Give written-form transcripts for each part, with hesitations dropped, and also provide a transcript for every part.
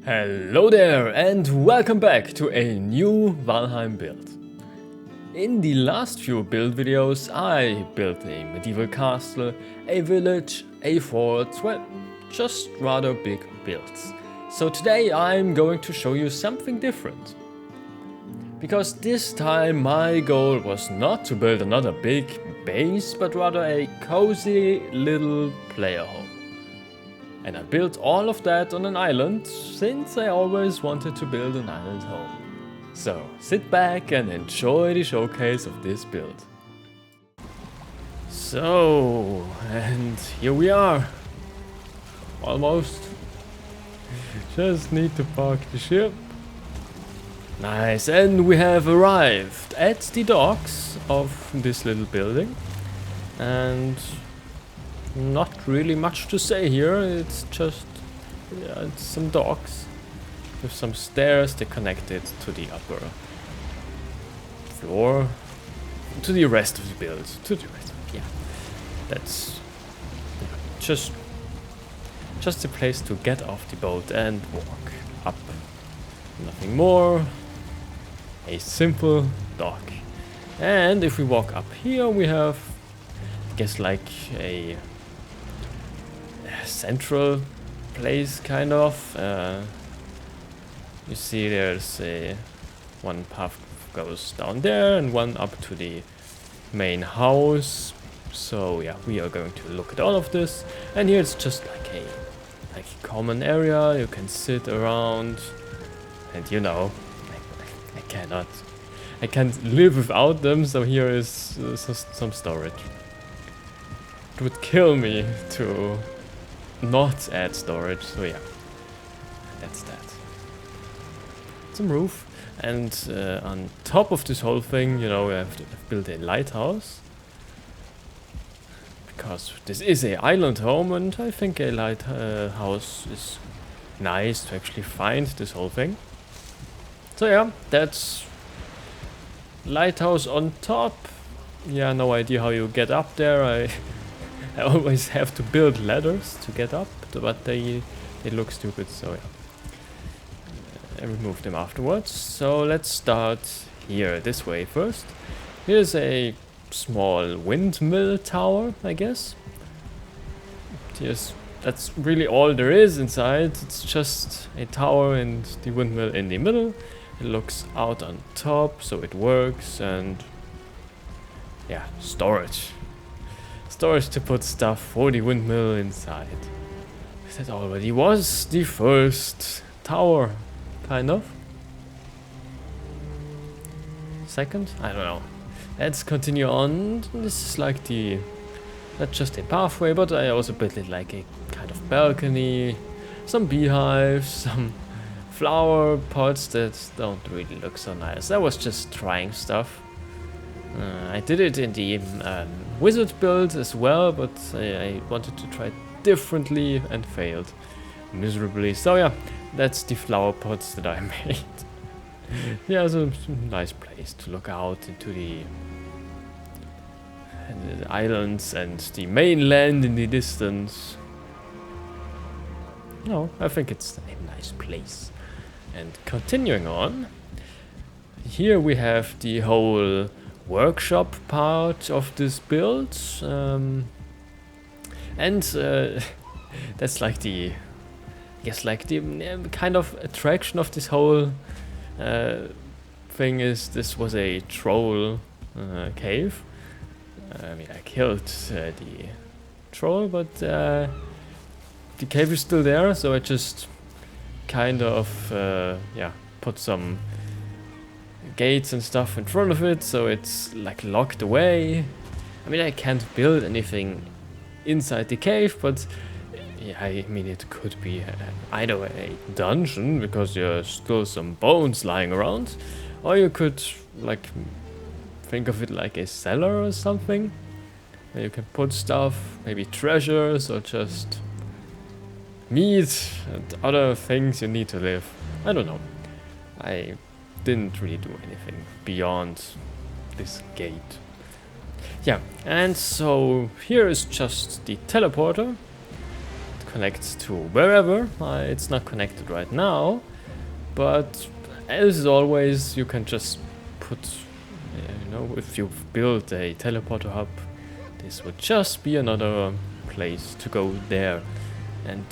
Hello there and welcome back to a new Valheim build. In the last few build videos I built a medieval castle, a village, a fort, well, just rather big builds. So today I'm going to show you something different. Because this time my goal was not to build another big base, but rather a cozy little player home. And I built all of that on an island, since I always wanted to build an island home. So sit back and enjoy the showcase of this build. So, and here we are. Almost. Just need to park the ship. Nice, and we have arrived at the docks of this little building. And not really much to say here, it's just it's some docks with some stairs that connect it to the upper floor, to the rest of the build, that's just a place to get off the boat and walk up, nothing more, a simple dock. And if we walk up here we have, I guess, like a central place, kind of. You see there's one path goes down there and one up to the main house. So yeah, we are going to look at all of this. And here it's just like a common area. You can sit around, and you know, I can't live without them. So here is some storage. It would kill me to not add storage, so yeah, that's that. Some roof, and on top of this whole thing, you know, we have to build a lighthouse, because this is a island home, and I think a lighthouse is nice to actually find this whole thing. So yeah, that's lighthouse on top. Yeah, no idea how you get up there. I always have to build ladders to get up, but they look stupid, so yeah. I remove them afterwards. So let's start here, this way first. Here's a small windmill tower, I guess. Yes, that's really all there is inside. It's just a tower and the windmill in the middle. It looks out on top, so it works, and yeah, storage. Storage to put stuff for the windmill inside. That already was the first tower, kind of. Second? I don't know. Let's continue on. This is like not just a pathway, but I also built it like a kind of balcony, some beehives, some flower pots that don't really look so nice. I was just trying stuff. I did it in the wizard build as well, but I wanted to try it differently and failed miserably. So yeah, that's the flower pots that I made. Yeah, it's a nice place to look out into the islands and the mainland in the distance. No, I think it's a nice place. And continuing on, here we have the whole workshop part of this build, and that's like the, I guess, like the kind of attraction of this whole thing is this was a troll cave. I mean, I killed the troll, but the cave is still there, so I just kind of yeah, put some gates and stuff in front of it, so it's like locked away. I mean, I can't build anything inside the cave, but yeah, I mean, it could be either a dungeon, because there's still some bones lying around, or you could like think of it like a cellar or something, where you can put stuff, maybe treasures or just meat and other things you need to live. I don't know. I didn't really do anything beyond this gate. Yeah, and so here is just the teleporter. It connect to wherever. It's not connected right now, but as always, you can just put, you know, if you build a teleporter hub, this would just be another place to go there. And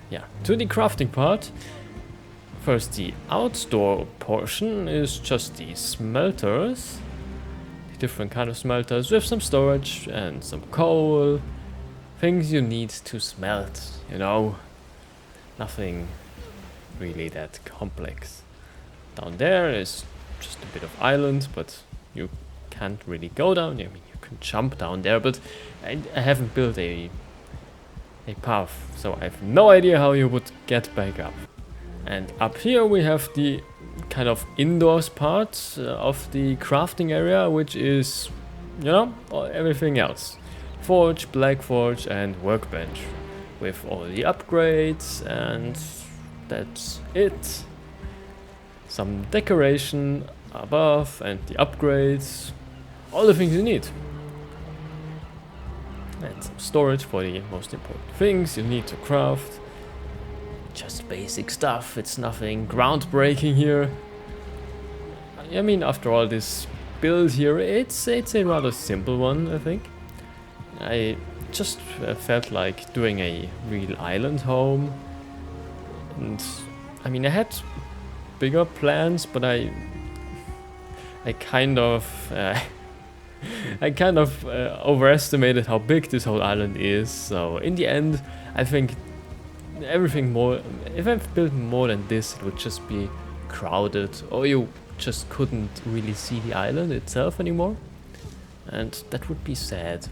yeah, to the crafting part. First, the outdoor portion is just the smelters, the different kind of smelters with some storage and some coal, things you need to smelt, you know, nothing really that complex. Down there is just a bit of island, but you can't really go down. I mean, you can jump down there, but I haven't built a path, so I have no idea how you would get back up. And up here we have the kind of indoors part of the crafting area, which is, you know, everything else. Forge, black forge and workbench with all the upgrades, and that's it. Some decoration above and the upgrades, all the things you need. And some storage for the most important things you need to craft. Just basic stuff, it's nothing groundbreaking here. I mean, after all this build here, it's a rather simple one, I think. I just felt like doing a real island home. And I mean, I had bigger plans, but I kind of overestimated how big this whole island is. So in the end, I think everything more, if I've built more than this, it would just be crowded, or you just couldn't really see the island itself anymore, and that would be sad.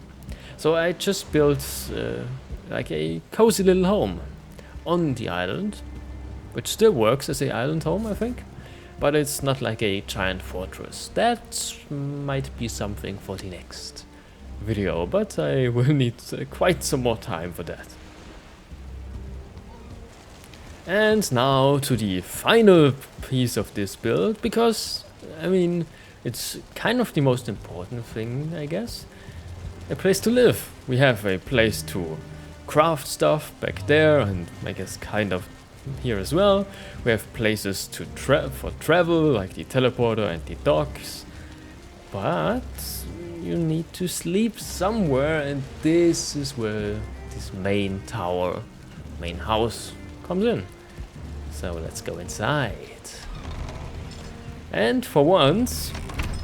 So I just built like a cozy little home on the island, which still works as a island home, I think, but it's not like a giant fortress. That might be something for the next video, but I will need quite some more time for that. And now to the final piece of this build, because, I mean, it's kind of the most important thing, I guess. A place to live. We have a place to craft stuff back there, and I guess kind of here as well. We have places to for travel, like the teleporter and the docks. But you need to sleep somewhere, and this is where this main tower, main house comes in. So let's go inside. And for once,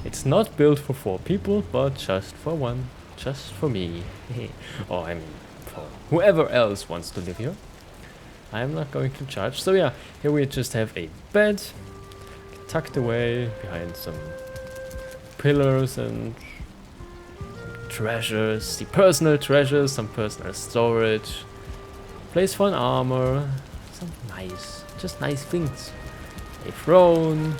it's not built for 4 people, but just for one. Just for me. Or I mean, for whoever else wants to live here. I'm not going to charge. So yeah, here we just have a bed tucked away behind some pillars and treasures, the personal treasures, some personal storage, place for an armor, some just nice things. A throne,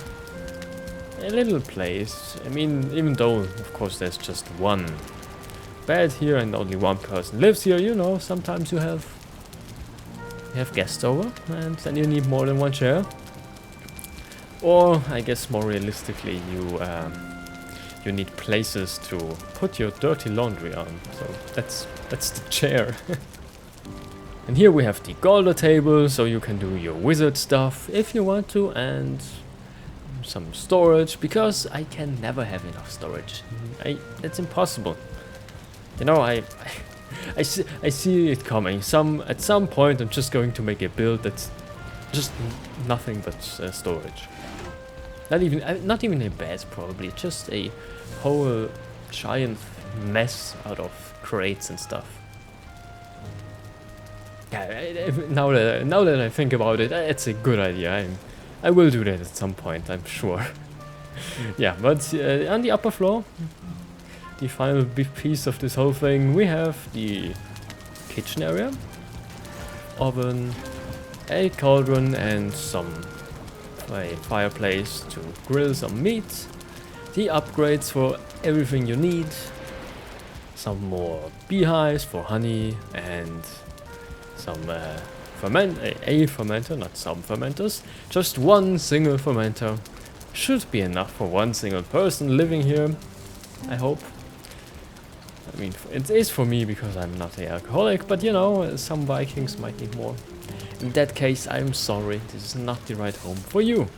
a little place. I mean, even though, of course, there's just one bed here and only one person lives here, you know, sometimes you have guests over, and then you need more than one chair. Or, I guess more realistically, you need places to put your dirty laundry on. So that's the chair. And here we have the Golder table, so you can do your wizard stuff if you want to, and some storage, because I can never have enough storage. It's impossible. You know, I see it coming. At some point, I'm just going to make a build that's just nothing but storage. Not even a bed, probably. Just a whole giant mess out of crates and stuff. Yeah, now that I think about it, it's a good idea. I will do that at some point, I'm sure. Yeah, but on the upper floor, the final big piece of this whole thing, we have the kitchen area, oven, a cauldron, and a fireplace to grill some meat, the upgrades for everything you need, some more beehives for honey, and some fermenter, not some fermenters, just one single fermenter. Should be enough for one single person living here, I hope. I mean, it is for me because I'm not an alcoholic, but you know, some Vikings might need more. In that case, I'm sorry, this is not the right home for you.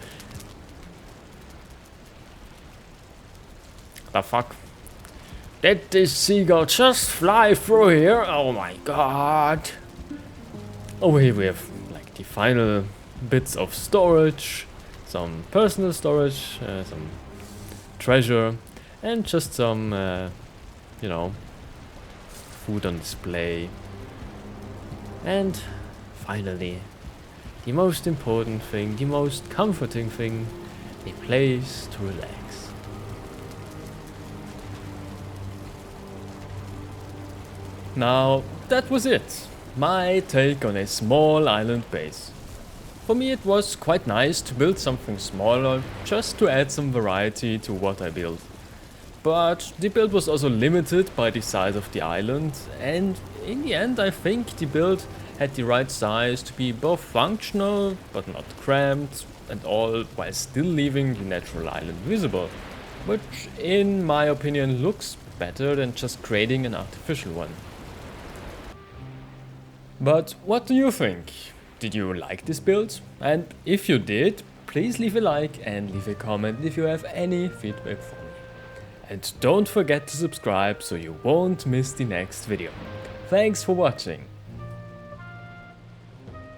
The fuck? Did this seagull just fly through here? Oh my god. Over here we have like the final bits of storage, some personal storage, some treasure, and just some, you know, food on display. And finally, the most important thing, the most comforting thing, a place to relax. Now, that was it. My take on a small island base. For me it was quite nice to build something smaller, just to add some variety to what I built. But the build was also limited by the size of the island, and in the end I think the build had the right size to be both functional but not cramped, and all while still leaving the natural island visible, which in my opinion looks better than just creating an artificial one. But what do you think? Did you like this build? And if you did, please leave a like and leave a comment if you have any feedback for me. And don't forget to subscribe so you won't miss the next video. Thanks for watching.